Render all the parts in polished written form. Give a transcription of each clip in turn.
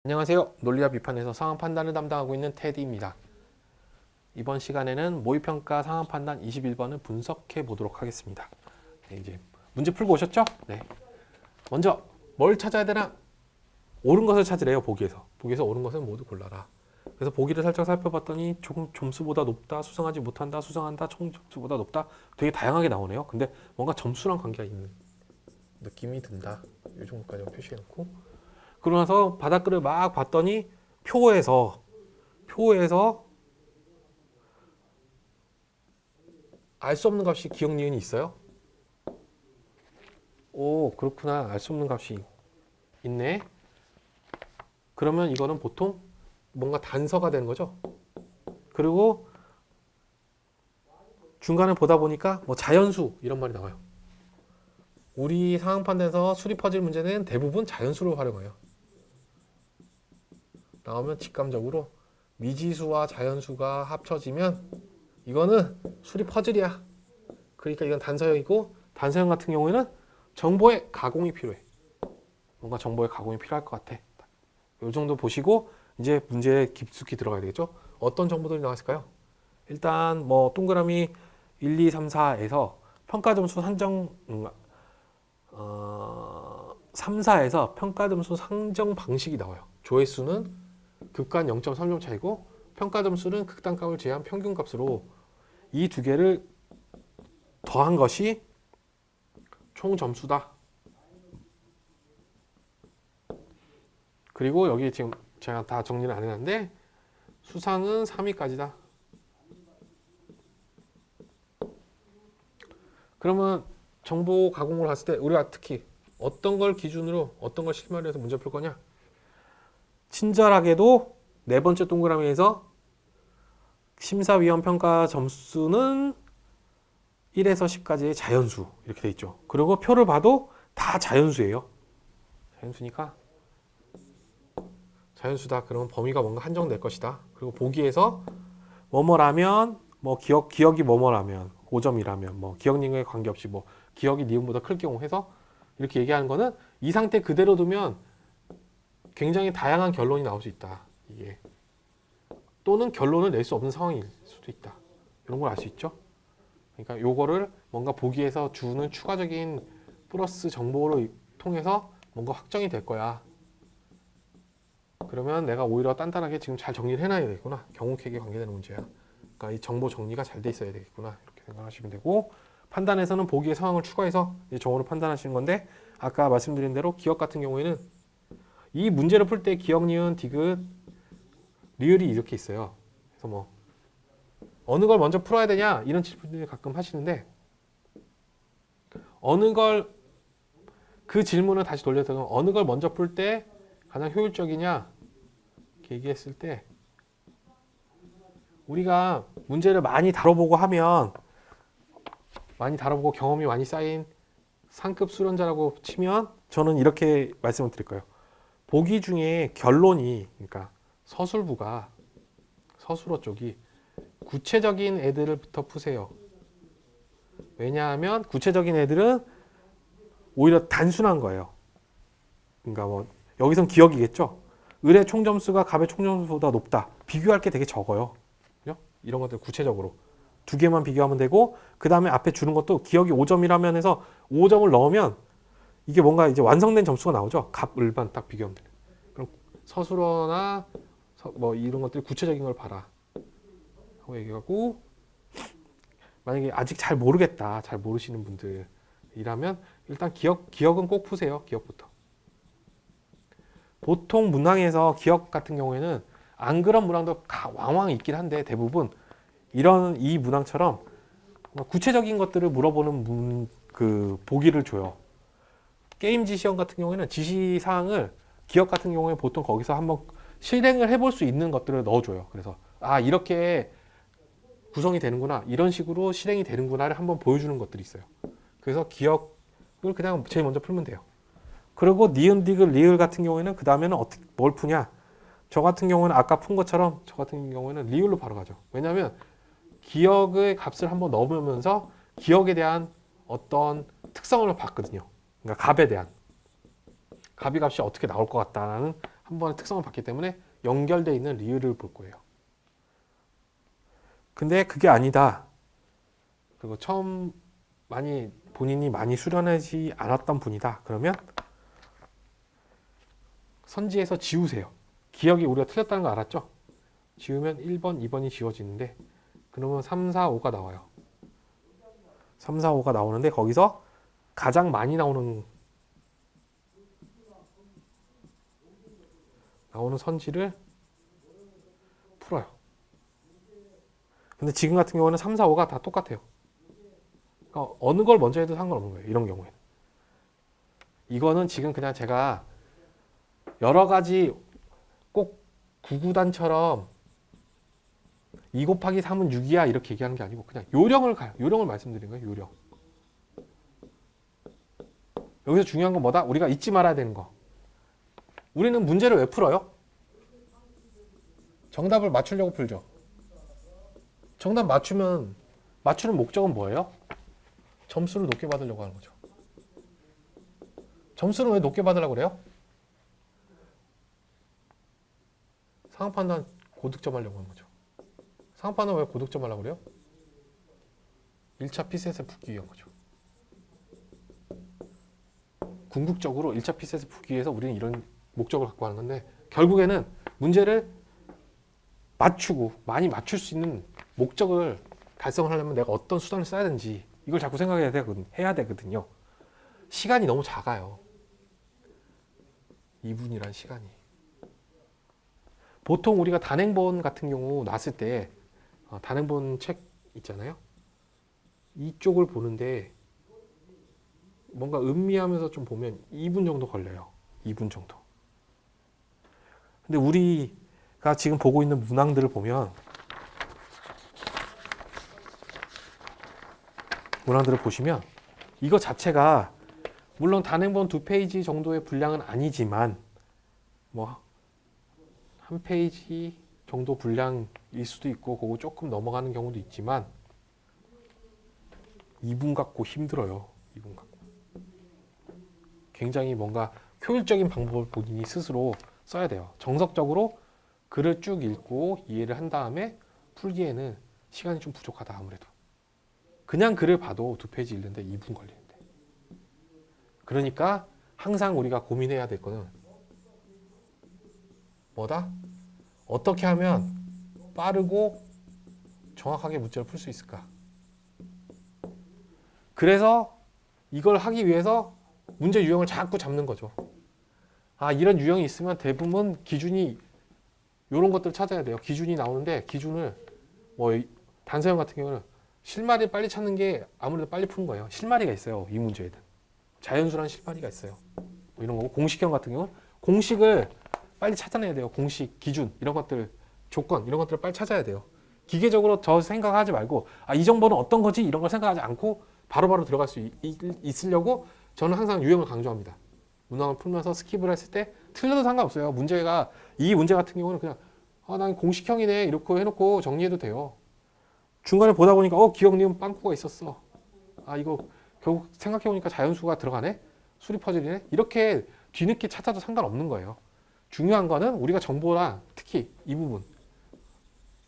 안녕하세요. 논리와 비판에서 상황 판단을 담당하고 있는 테디입니다. 이번 시간에는 모의평가 상황 판단 21번을 분석해 보도록 하겠습니다. 네, 이제 문제 풀고 오셨죠? 네. 먼저 뭘 찾아야 되나? 옳은 것을 찾으래요. 보기에서. 보기에서 옳은 것은 모두 골라라. 그래서 보기를 살짝 살펴봤더니 점수보다 높다, 수상하지 못한다, 수상한다, 총 점수보다 높다. 되게 다양하게 나오네요. 근데 뭔가 점수랑 관계가 있는 느낌이 든다. 이 정도까지만 표시해놓고. 그러고 나서 바닥글을 막 봤더니 표에서 알 수 없는 값이 기억 니은이 있어요? 오, 그렇구나. 알 수 없는 값이 있네. 그러면 이거는 보통 뭔가 단서가 되는 거죠. 그리고 중간에 보다 보니까 뭐 자연수 이런 말이 나와요. 우리 상황 판단에서 수리 퍼즐 문제는 대부분 자연수를 활용해요. 나오면 직감적으로 미지수와 자연수가 합쳐지면 이거는 수리 퍼즐이야. 그러니까 이건 단서형이고, 단서형 같은 경우에는 정보의 가공이 필요해. 뭔가 정보의 가공이 필요할 것 같아. 이 정도 보시고 이제 문제에 깊숙이 들어가야 되겠죠. 어떤 정보들이 나왔을까요? 일단 뭐 동그라미 1, 2, 3, 4에서 평가점수 산정 3, 4에서 평가점수 상정 방식이 나와요. 조회수는 극간 0.3점 차이고 평가점수는 극단값을 제외한 평균값으로 이 두 개를 더한 것이 총 점수다. 그리고 여기 지금 제가 다 정리를 안 해놨는데 수상은 3위까지다. 그러면 정보 가공을 했을 때 우리가 특히 어떤 걸 기준으로 어떤 걸 실마리로 해서 문제 풀 거냐? 친절하게도 네 번째 동그라미에서 심사위원 평가 점수는 1에서 10까지의 자연수 이렇게 돼 있죠. 그리고 표를 봐도 다 자연수예요. 자연수니까 자연수다. 그러면 범위가 뭔가 한정될 것이다. 그리고 보기에서 뭐뭐라면 뭐 기억이 뭐뭐라면 5점이라면 뭐 기억 니은에 관계없이 뭐 기억이 니은보다 클 경우 해서 이렇게 얘기하는 거는 이 상태 그대로 두면 굉장히 다양한 결론이 나올 수 있다. 이게 또는 결론을 낼 수 없는 상황일 수도 있다. 이런 걸 알 수 있죠. 그러니까 요거를 뭔가 보기에서 주는 추가적인 플러스 정보로 통해서 뭔가 확정이 될 거야. 그러면 내가 오히려 단단하게 지금 잘 정리를 해놔야 되겠구나. 경우객에 관계되는 문제야. 그러니까 이 정보 정리가 잘 돼 있어야 되겠구나. 이렇게 생각하시면 되고, 판단에서는 보기의 상황을 추가해서 정보로 판단하시는 건데, 아까 말씀드린 대로 기억 같은 경우에는 이 문제를 풀 때 기억, 니은, 디귿, 리을이 이렇게 있어요. 그래서 뭐 어느 걸 먼저 풀어야 되냐 이런 질문을 가끔 하시는데, 어느 걸 그 질문을 다시 돌려서 어느 걸 먼저 풀 때 가장 효율적이냐 이렇게 얘기했을 때 우리가 문제를 많이 다뤄보고 하면 많이 다뤄보고 경험이 많이 쌓인 상급 수련자라고 치면 저는 이렇게 말씀을 드릴 거예요. 보기 중에 결론이 그러니까 서술부가 서술어 쪽이 구체적인 애들부터 푸세요. 왜냐하면 구체적인 애들은 오히려 단순한 거예요. 그러니까 뭐 여기선 기억이겠죠. 을의 총점수가 갑의 총점수보다 높다. 비교할 게 되게 적어요. 그죠? 이런 것들 구체적으로 두 개만 비교하면 되고, 그 다음에 앞에 주는 것도 기억이 5점이라면 해서 5점을 넣으면 이게 뭔가 이제 완성된 점수가 나오죠. 갑, 을만 딱 비교하면 돼요. 그럼 서술어나 뭐 이런 것들 구체적인 걸 봐라 하고 얘기하고, 만약에 아직 잘 모르겠다, 잘 모르시는 분들이라면 일단 기억은 꼭 푸세요. 기억부터. 보통 문항에서 기억 같은 경우에는 안 그런 문항도 왕왕 있긴 한데 대부분 이런 이 문항처럼 구체적인 것들을 물어보는 그 보기를 줘요. 게임지 시험 같은 경우에는 지시사항을 기억 같은 경우에 보통 거기서 한번 실행을 해볼 수 있는 것들을 넣어줘요. 그래서 아 이렇게 구성이 되는구나, 이런 식으로 실행이 되는구나를 한번 보여주는 것들이 있어요. 그래서 기억을 그냥 제일 먼저 풀면 돼요. 그리고 니은, 디귿, 리을 같은 경우에는 그 다음에는 어떻게 뭘 푸냐? 저 같은 경우는 아까 푼 것처럼 저 같은 경우에는 리을로 바로 가죠. 왜냐하면 기억의 값을 한번 넣으면서 기억에 대한 어떤 특성을 봤거든요. 그러니까 갑에 대한 갑이 값이 어떻게 나올 것 같다는 한 번의 특성을 봤기 때문에 연결되어 있는 리을을 볼 거예요. 근데 그게 아니다. 그리고 처음 본인이 많이 수련하지 않았던 분이다. 그러면 선지에서 지우세요. 기억이 우리가 틀렸다는 거 알았죠? 지우면 1번, 2번이 지워지는데 그러면 3, 4, 5가 나와요. 3, 4, 5가 나오는데 거기서 가장 많이 나오는 선지를 풀어요. 근데 지금 같은 경우는 3, 4, 5가 다 똑같아요. 그러니까 어느 걸 먼저 해도 상관없는 거예요. 이런 경우에는. 이거는 지금 그냥 제가 여러 가지 꼭 구구단처럼 2 곱하기 3은 6이야 이렇게 얘기하는 게 아니고 그냥 요령을 가요. 요령을 말씀드린 거예요. 요령. 여기서 중요한 건 뭐다? 우리가 잊지 말아야 되는 거. 우리는 문제를 왜 풀어요? 정답을 맞추려고 풀죠. 정답 맞추는 목적은 뭐예요? 점수를 높게 받으려고 하는 거죠. 점수를 왜 높게 받으려고 그래요? 상황 판단 고득점 하려고 하는 거죠. 상황 판단 왜 고득점 하려고 그래요? 1차 PCS에 붙기 위한 거죠. 궁극적으로 1차 PCS에 붙기 위해서 우리는 이런 목적을 갖고 하는 건데 결국에는 문제를 맞추고 많이 맞출 수 있는 목적을 달성을 하려면 내가 어떤 수단을 써야 되는지 이걸 자꾸 생각해야 되거든요. 시간이 너무 작아요. 2분이란 시간이. 보통 우리가 단행본 같은 경우 나왔을 때 단행본 책 있잖아요. 이쪽을 보는데 뭔가 음미하면서 좀 보면 2분 정도 걸려요. 2분 정도. 근데 우리가 지금 보고 있는 문항들을 보면 문항들을 보시면 이거 자체가 물론 단행본 2페이지 정도의 분량은 아니지만 뭐 한 페이지 정도 분량일 수도 있고 그거 조금 넘어가는 경우도 있지만 2분 갖고 힘들어요. 2분 갖고. 굉장히 뭔가 효율적인 방법을 본인이 스스로 써야 돼요. 정석적으로 글을 쭉 읽고 이해를 한 다음에 풀기에는 시간이 좀 부족하다 아무래도. 그냥 글을 봐도 2페이지 읽는데 2분 걸리는데. 그러니까 항상 우리가 고민해야 될 거는 뭐다? 어떻게 하면 빠르고 정확하게 문제를 풀 수 있을까? 그래서 이걸 하기 위해서 문제 유형을 자꾸 잡는 거죠. 이런 유형이 있으면 대부분 기준이 이런 것들을 찾아야 돼요. 기준이 나오는데 기준을 단서형 같은 경우는 실마리 빨리 찾는 게 아무래도 빨리 푸는 거예요. 실마리가 있어요. 이 문제에는. 자연수라는 실마리가 있어요. 이런 거고 공식형 같은 경우는 공식을 빨리 찾아내야 돼요. 공식, 기준 이런 것들, 조건 이런 것들을 빨리 찾아야 돼요. 기계적으로 저 생각하지 말고 이 정보는 어떤 거지? 이런 걸 생각하지 않고 바로바로 들어갈 수 있으려고 저는 항상 유형을 강조합니다. 문항을 풀면서 스킵을 했을 때 틀려도 상관없어요. 이 문제 같은 경우는 그냥 난 공식형이네 이렇게 해놓고 정리해도 돼요. 중간에 보다 보니까 기억 니은 빵꾸가 있었어. 이거 결국 생각해보니까 자연수가 들어가네? 수리 퍼즐이네? 이렇게 뒤늦게 찾아도 상관없는 거예요. 중요한 거는 우리가 정보랑 특히 이 부분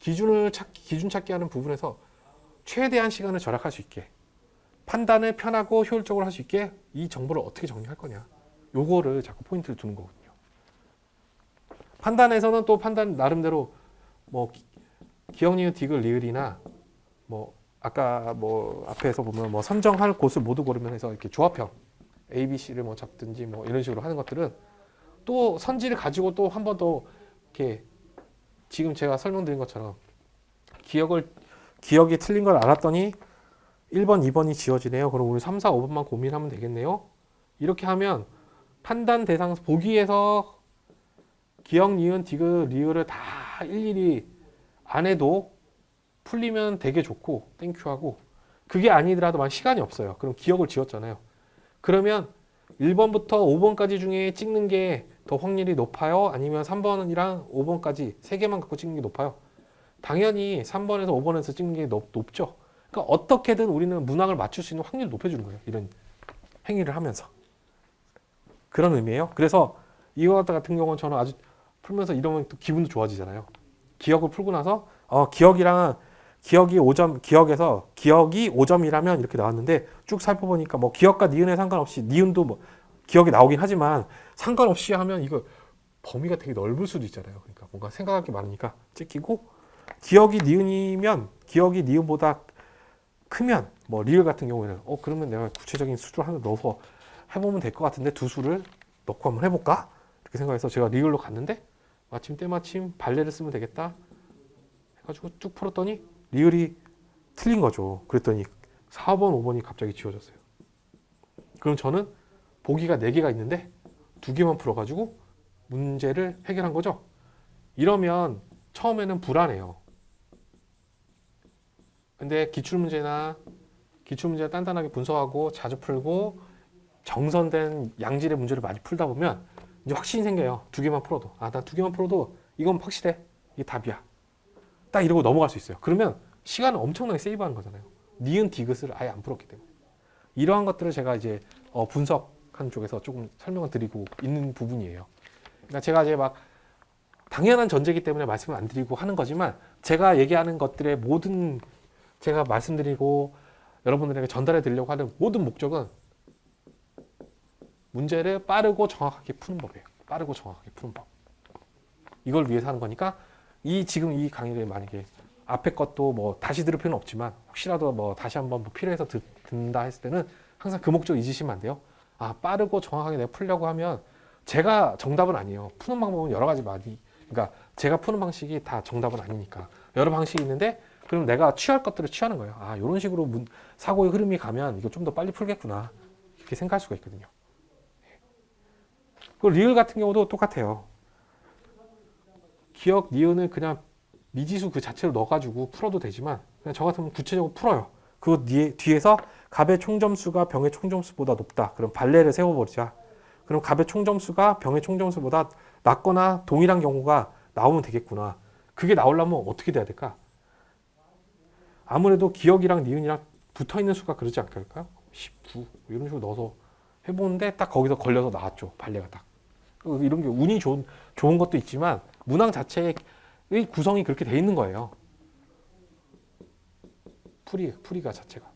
기준 찾기 하는 부분에서 최대한 시간을 절약할 수 있게 판단을 편하고 효율적으로 할 수 있게 이 정보를 어떻게 정리할 거냐 요거를 자꾸 포인트를 두는 거거든요. 판단에서는 또 판단 나름대로 기억, 니은, 디귿, 리을이나 아까 앞에서 보면 선정할 곳을 모두 고르면 해서 이렇게 조합형 A, B, C를 잡든지 이런 식으로 하는 것들은 또 선지를 가지고 또 한 번 더 이렇게 지금 제가 설명드린 것처럼 기억이 틀린 걸 알았더니 1번, 2번이 지워지네요. 그럼 우리 3, 4, 5번만 고민하면 되겠네요. 이렇게 하면 판단 대상 보기에서 기억, 니은, 디귿, 리을을 다 일일이 안 해도 풀리면 되게 좋고 땡큐하고 그게 아니더라도 시간이 없어요. 그럼 기억을 지웠잖아요. 그러면 1번부터 5번까지 중에 찍는 게 더 확률이 높아요? 아니면 3번이랑 5번까지 3개만 갖고 찍는 게 높아요? 당연히 3번에서 5번에서 찍는 게 높죠. 그러니까 어떻게든 우리는 문항을 맞출 수 있는 확률을 높여주는 거예요. 이런 행위를 하면서. 그런 의미예요. 그래서 이거 같은 경우는 저는 아주 풀면서 이러면 또 기분도 좋아지잖아요. 기억을 풀고 나서 기억이 5점, 기억이 5점이라면 이렇게 나왔는데 쭉 살펴보니까 뭐 기억과 니은에 상관없이 니은도 뭐 기억이 나오긴 하지만 상관없이 하면 이거 범위가 되게 넓을 수도 있잖아요. 그러니까 뭔가 생각할 게 많으니까 찍히고 기억이 니은보다 크면 뭐 리을 같은 경우에는 그러면 내가 구체적인 수를 하나 넣어서 해보면 될 것 같은데 두 수를 넣고 한번 해볼까? 이렇게 생각해서 제가 리을로 갔는데 마침 때마침 발레를 쓰면 되겠다 해가지고 쭉 풀었더니 리을이 틀린 거죠. 그랬더니 4번, 5번이 갑자기 지워졌어요. 그럼 저는 보기가 4개가 있는데 2개만 풀어가지고 문제를 해결한 거죠. 이러면 처음에는 불안해요. 근데 기출문제나 단단하게 분석하고 자주 풀고 정선된 양질의 문제를 많이 풀다 보면 이제 확신이 생겨요. 2개만 풀어도. 나 2개만 풀어도 이건 확실해. 이게 답이야. 딱 이러고 넘어갈 수 있어요. 그러면 시간을 엄청나게 세이브하는 거잖아요. 니은 디귿을 아예 안 풀었기 때문에. 이러한 것들을 제가 이제 분석한 쪽에서 조금 설명을 드리고 있는 부분이에요. 그러니까 제가 이제 막 당연한 전제이기 때문에 말씀을 안 드리고 하는 거지만 제가 얘기하는 것들의 모든 제가 말씀드리고 여러분들에게 전달해 드리려고 하는 모든 목적은 문제를 빠르고 정확하게 푸는 법이에요. 빠르고 정확하게 푸는 법. 이걸 위해서 하는 거니까 지금 이 강의를 만약에 앞에 것도 뭐 다시 들을 필요는 없지만 혹시라도 뭐 다시 한번 뭐 필요해서 듣는다 했을 때는 항상 그 목적 잊으시면 안 돼요. 빠르고 정확하게 내가 풀려고 하면 제가 정답은 아니에요. 푸는 방법은 여러 가지 그러니까 제가 푸는 방식이 다 정답은 아니니까 여러 방식이 있는데 그럼 내가 취할 것들을 취하는 거예요. 이런 식으로 사고의 흐름이 가면 이거 좀 더 빨리 풀겠구나 이렇게 생각할 수가 있거든요. 그 리을 같은 경우도 똑같아요. 기억 니은을 그냥 미지수 그 자체로 넣어가지고 풀어도 되지만 그냥 저 같으면 구체적으로 풀어요. 그 뒤에서 갑의 총점수가 병의 총점수보다 높다. 그럼 발레를 세워버리자. 그럼 갑의 총점수가 병의 총점수보다 낮거나 동일한 경우가 나오면 되겠구나. 그게 나오려면 어떻게 돼야 될까? 아무래도 기억이랑 니은이랑 붙어있는 수가 그러지 않을까요? 19 이런 식으로 넣어서 해보는데 딱 거기서 걸려서 나왔죠. 발레가 딱. 이런 게 운이 좋은 것도 있지만 문항 자체의 구성이 그렇게 돼 있는 거예요. 풀이가 자체가.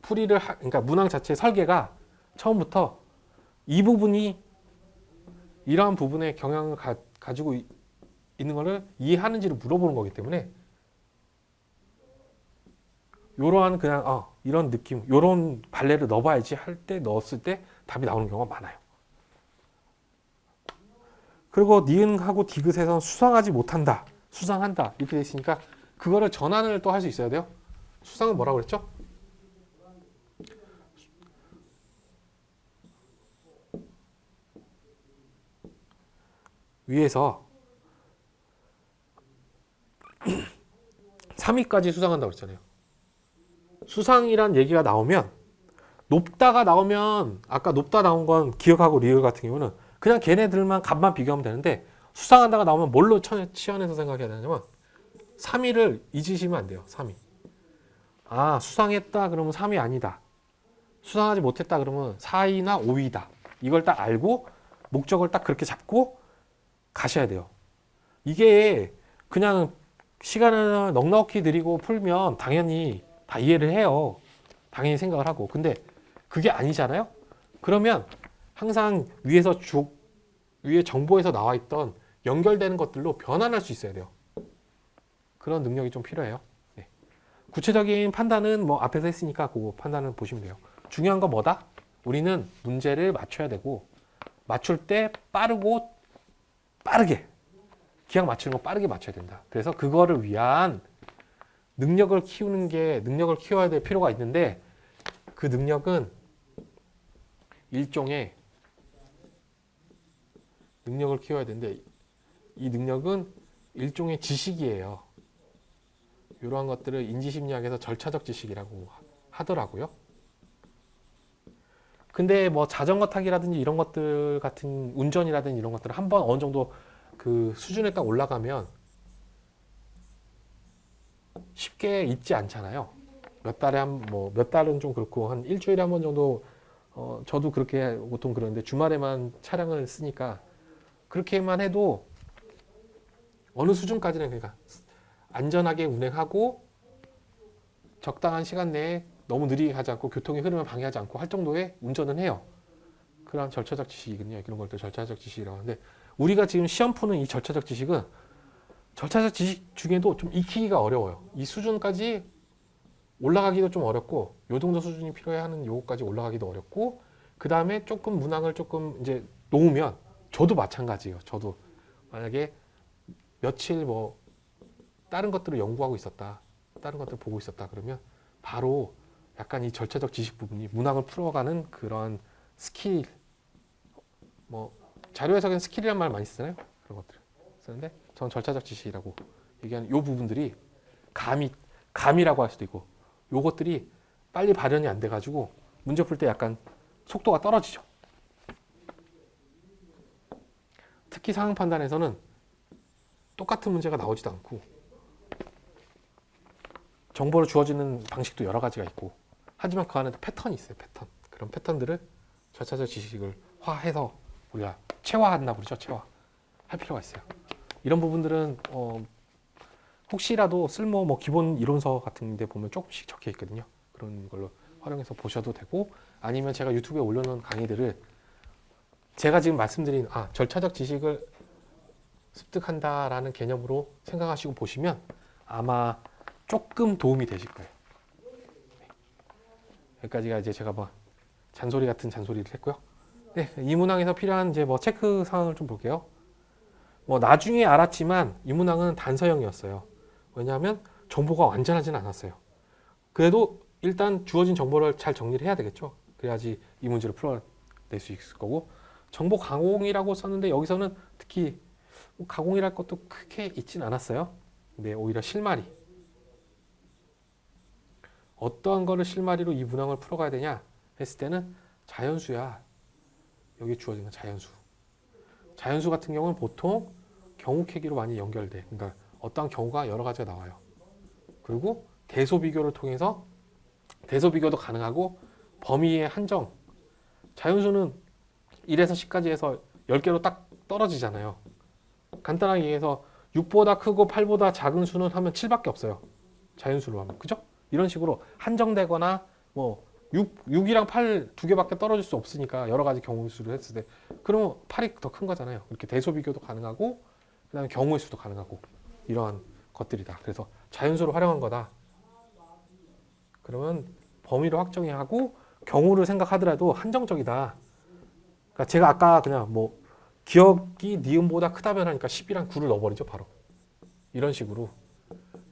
그러니까 문항 자체의 설계가 처음부터 이 부분이 이러한 부분에 경향을 가지고 있는 거를 이해하는지를 물어보는 거기 때문에 요러한 그냥 이런 느낌, 요런 발레를 넣어봐야지 할 때 넣었을 때 답이 나오는 경우가 많아요. 그리고 니은하고 디귿에서는 수상하지 못한다, 수상한다 이렇게 돼 있으니까 그거를 전환을 또 할 수 있어야 돼요. 수상은 뭐라고 그랬죠? 위에서 3위까지 수상한다고 그랬잖아요. 수상이란 얘기가 나오면 높다가 나오면 아까 높다 나온 건 기억하고 리을 같은 경우는 그냥 걔네들만 값만 비교하면 되는데 수상한다가 나오면 뭘로 치환해서 생각해야 되냐면 3위를 잊으시면 안 돼요. 3위. 수상했다 그러면 3위 아니다. 수상하지 못했다 그러면 4위나 5위다. 이걸 딱 알고 목적을 딱 그렇게 잡고 가셔야 돼요. 이게 그냥 시간을 넉넉히 들이고 풀면 당연히 다 이해를 해요. 당연히 생각을 하고. 근데 그게 아니잖아요. 그러면 항상 위에 정보에서 나와 있던 연결되는 것들로 변환할 수 있어야 돼요. 그런 능력이 좀 필요해요. 네. 구체적인 판단은 뭐 앞에서 했으니까 그 판단을 보시면 돼요. 중요한 건 뭐다? 우리는 문제를 맞춰야 되고 맞출 때 빠르게 기억 맞추는 거 빠르게 맞춰야 된다. 그래서 그거를 위한 능력을 키워야 될 필요가 있는데 그 능력은 일종의 능력을 키워야 되는데 이 능력은 일종의 지식이에요. 이러한 것들을 인지심리학에서 절차적 지식이라고 하더라고요. 근데 뭐 자전거 타기라든지 이런 것들 같은 운전이라든지 이런 것들을 한번 어느 정도 그 수준에 딱 올라가면 쉽게 잊지 않잖아요. 몇 달은 좀 그렇고 한 일주일에 한 번 정도 저도 그렇게 보통 그러는데 주말에만 차량을 쓰니까 그렇게만 해도 어느 수준까지는 그러니까 안전하게 운행하고 적당한 시간 내에 너무 느리게 가지 않고 교통의 흐름을 방해하지 않고 할 정도의 운전은 해요. 그런 절차적 지식이거든요. 이런 걸 또 절차적 지식이라고 하는데 우리가 지금 시험 푸는 이 절차적 지식은 절차적 지식 중에도 좀 익히기가 어려워요. 이 수준까지 올라가기도 좀 어렵고 요 정도 수준이 필요해 하는 요거까지 올라가기도 어렵고 그 다음에 조금 문항을 조금 이제 놓으면 저도 마찬가지예요. 저도 만약에 며칠 뭐 다른 것들을 연구하고 있었다. 다른 것들을 보고 있었다. 그러면 바로 약간 이 절차적 지식 부분이 문항을 풀어가는 그런 스킬 뭐 자료에서는 스킬이란 말 많이 쓰잖아요. 그런 것들 쓰는데 저는 절차적 지식이라고 얘기하는 요 부분들이 감이라고 할 수도 있고 요것들이 빨리 발현이 안 돼가지고 문제 풀 때 약간 속도가 떨어지죠. 특히 상황 판단에서는 똑같은 문제가 나오지도 않고 정보를 주어지는 방식도 여러 가지가 있고 하지만 그 안에도 패턴이 있어요. 패턴. 그런 패턴들을 절차적 지식을 화해서 우리가 체화한다 부르죠. 체화. 할 필요가 있어요. 이런 부분들은 혹시라도 쓸모 뭐 기본 이론서 같은 데 보면 조금씩 적혀 있거든요. 그런 걸로 활용해서 보셔도 되고 아니면 제가 유튜브에 올려놓은 강의들을 제가 지금 말씀드린 절차적 지식을 습득한다라는 개념으로 생각하시고 보시면 아마 조금 도움이 되실 거예요. 여기까지가 이제 제가 뭐 잔소리 같은 잔소리를 했고요. 네, 이 문항에서 필요한 이제 뭐 체크 사항을 좀 볼게요. 뭐 나중에 알았지만 이 문항은 단서형이었어요. 왜냐하면 정보가 완전하진 않았어요. 그래도 일단 주어진 정보를 잘 정리를 해야 되겠죠. 그래야지 이 문제를 풀어낼 수 있을 거고 정보 가공이라고 썼는데 여기서는 특히 가공이랄 것도 크게 있진 않았어요. 근데 오히려 실마리 어떠한 거를 실마리로 이 문항을 풀어가야 되냐 했을 때는 자연수야. 여기 주어진 건 자연수. 자연수 같은 경우는 보통 경우캐기로 많이 연결돼. 그러니까 어떠한 경우가 여러 가지가 나와요. 그리고 대소 비교를 통해서 대소 비교도 가능하고 범위의 한정. 자연수는 1에서 10까지 해서 10개로 딱 떨어지잖아요. 간단하게 얘기해서 6보다 크고 8보다 작은 수는 하면 7밖에 없어요. 자연수로 하면. 그죠? 이런 식으로 한정되거나 뭐 6이랑 8 두 개밖에 떨어질 수 없으니까 여러 가지 경우 수를 했을 때 그러면 8이 더 큰 거잖아요. 이렇게 대소 비교도 가능하고 그다음에 경우의 수도 가능하고 이러한 것들이다. 그래서 자연수로 활용한 거다. 그러면 범위를 확정하고 경우를 생각하더라도 한정적이다. 그러니까 제가 아까 그냥 뭐 기억이 니은보다 크다면 하니까 10이랑 9를 넣어버리죠. 바로. 이런 식으로.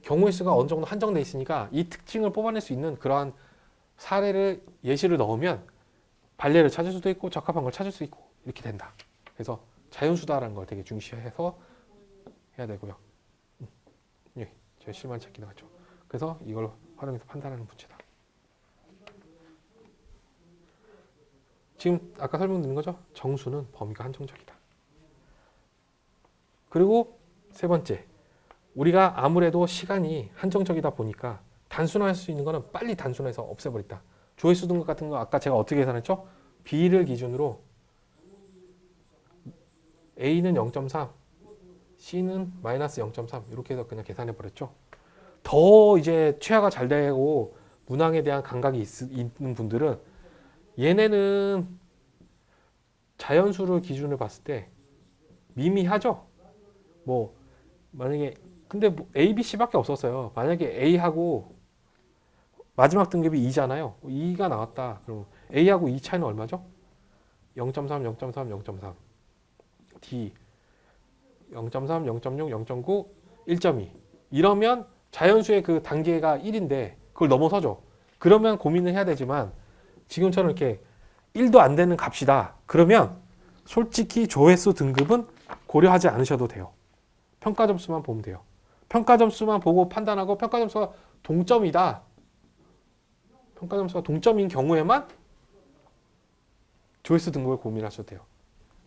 경우의 수가 어느 정도 한정돼 있으니까 이 특징을 뽑아낼 수 있는 그러한 사례를 예시를 넣으면 발례를 찾을 수도 있고 적합한 걸 찾을 수 있고 이렇게 된다. 그래서 자연수다라는 걸 되게 중시해서 해야 되고요. 예, 제 실만 찾기 나왔죠. 그래서 이걸 활용해서 판단하는 문제다. 지금 아까 설명드린 거죠. 정수는 범위가 한정적이다. 그리고 세 번째, 우리가 아무래도 시간이 한정적이다 보니까 단순화할 수 있는 거는 빨리 단순화해서 없애버린다. 조회수 등급 같은 거 아까 제가 어떻게 계산했죠? B를 기준으로 A는 0.3, C는 마이너스 0.3 이렇게 해서 그냥 계산해 버렸죠. 더 이제 최하가 잘 되고 문항에 대한 감각이 있는 분들은 얘네는 자연수를 기준으로 봤을 때 미미하죠. 뭐 만약에 근데 뭐 A, B, C밖에 없었어요. 만약에 A하고 마지막 등급이 2잖아요. 2가 나왔다. 그럼 A하고 2 차이는 얼마죠? 0.3, 0.3, 0.3. D 0.3, 0.6, 0.9, 1.2. 이러면 자연수의 그 단계가 1인데 그걸 넘어서죠. 그러면 고민을 해야 되지만 지금처럼 이렇게 1도 안 되는 값이다. 그러면 솔직히 조회수 등급은 고려하지 않으셔도 돼요. 평가 점수만 보면 돼요. 평가 점수만 보고 판단하고 평가 점수가 동점이다. 평가 점수가 동점인 경우에만 조회수 등급을 고민하셔도 돼요.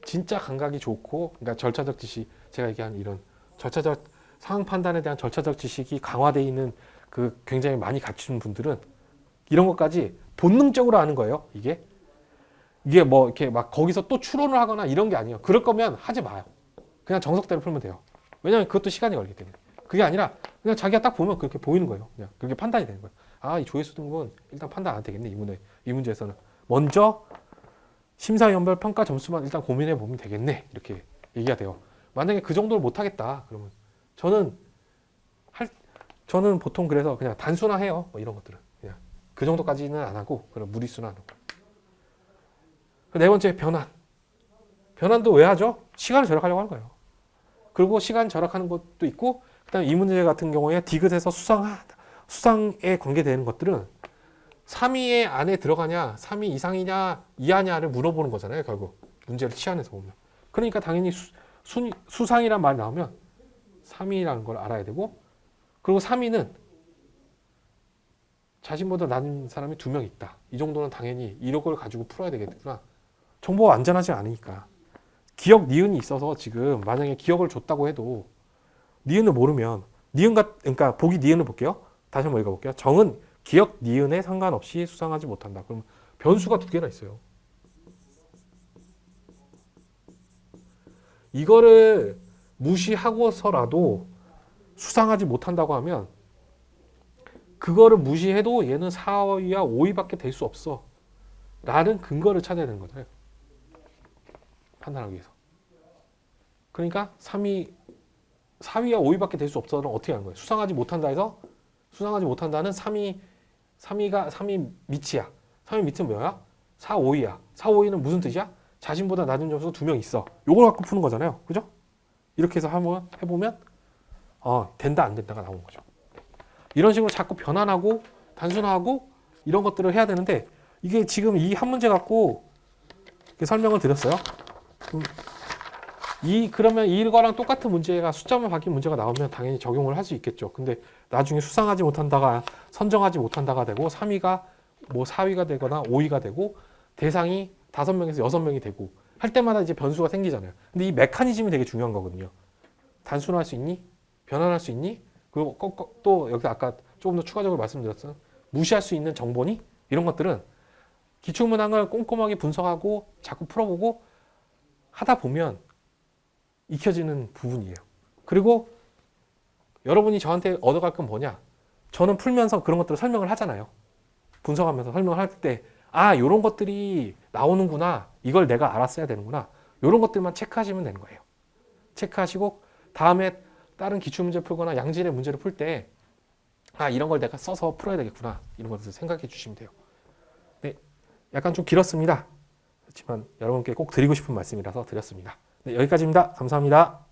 진짜 감각이 좋고, 그러니까 절차적 지식, 제가 얘기한 이런 절차적 상황 판단에 대한 절차적 지식이 강화되어 있는 굉장히 많이 갖춘 분들은 이런 것까지 본능적으로 아는 거예요. 이게 이게 뭐 이렇게 막 거기서 또 추론을 하거나 이런 게 아니에요. 그럴 거면 하지 마요. 그냥 정석대로 풀면 돼요. 왜냐면 그것도 시간이 걸리기 때문에. 그게 아니라 그냥 자기가 딱 보면 그렇게 보이는 거예요. 그냥 그렇게 판단이 되는 거예요. 아, 이 조회수 등급은 일단 판단 안 되겠네. 이 문제에서는. 먼저 심사위원별 평가 점수만 일단 고민해 보면 되겠네. 이렇게 얘기가 돼요. 만약에 그 정도를 못 하겠다. 그러면 저는 보통 그래서 그냥 단순화해요. 뭐 이런 것들은. 그냥 그 정도까지는 안 하고 그런 무리수는 안 하고. 네 번째, 변환. 변환도 왜 하죠? 시간을 절약하려고 하는 거예요. 그리고 시간 절약하는 것도 있고, 그다음에 이 문제 같은 경우에 디귿에서 수상에 관계되는 것들은 3위 안에 들어가냐, 3위 이상이냐, 이하냐를 물어보는 거잖아요. 결국 문제를 치안해서 보면. 그러니까 당연히 수상이란 말이 나오면 3위라는 걸 알아야 되고, 그리고 3위는 자신보다 낮은 사람이 2명 있다. 이 정도는 당연히 이런 걸 가지고 풀어야 되겠구나. 정보가 안전하지 않으니까. 기억 니은이 있어서 지금 만약에 기억을 줬다고 해도 니은을 모르면 그러니까 보기 니은을 볼게요. 다시 한번 읽어볼게요. 정은 기억 니은에 상관없이 수상하지 못한다. 그럼 변수가 2개나 있어요. 이거를 무시하고서라도 수상하지 못한다고 하면 그거를 무시해도 얘는 4위와 5위밖에 될 수 없어. 라는 근거를 찾아야 되는 거잖아요. 판단하기 위해서. 그러니까 4위와 5위밖에 될 수 없어는 어떻게 하는 거예요? 수상하지 못한다 해서 수상하지 못한다는 3위 밑이야. 3위 밑은 뭐야? 4, 5위야. 4, 5위는 무슨 뜻이야? 자신보다 낮은 점수가 2명 있어. 요걸 갖고 푸는 거잖아요. 그죠? 이렇게 해서 한번 해보면 된다 안 된다가 나오는 거죠. 이런 식으로 자꾸 변환하고 단순화하고 이런 것들을 해야 되는데 이게 지금 이 한 문제 갖고 설명을 드렸어요. 그러면 이거랑 똑같은 문제가 숫자만 바뀐 문제가 나오면 당연히 적용을 할 수 있겠죠. 근데 나중에 수상하지 못한다가 선정하지 못한다가 되고 3위가 뭐 4위가 되거나 5위가 되고 대상이 5명에서 6명이 되고 할 때마다 이제 변수가 생기잖아요. 근데 이 메커니즘이 되게 중요한 거거든요. 단순화할 수 있니? 변환할 수 있니? 그리고 또 여기서 아까 조금 더 추가적으로 말씀드렸던 무시할 수 있는 정보니? 이런 것들은 기출문항을 꼼꼼하게 분석하고 자꾸 풀어보고 하다 보면 익혀지는 부분이에요. 그리고 여러분이 저한테 얻어갈 건 뭐냐? 저는 풀면서 그런 것들을 설명을 하잖아요. 분석하면서 설명을 할 때 이런 것들이 나오는구나. 이걸 내가 알았어야 되는구나. 이런 것들만 체크하시면 되는 거예요. 체크하시고 다음에 다른 기출문제 풀거나 양질의 문제를 풀 때 이런 걸 내가 써서 풀어야 되겠구나. 이런 것들 생각해 주시면 돼요. 네, 약간 좀 길었습니다. 그렇지만 여러분께 꼭 드리고 싶은 말씀이라서 드렸습니다. 네, 여기까지입니다. 감사합니다.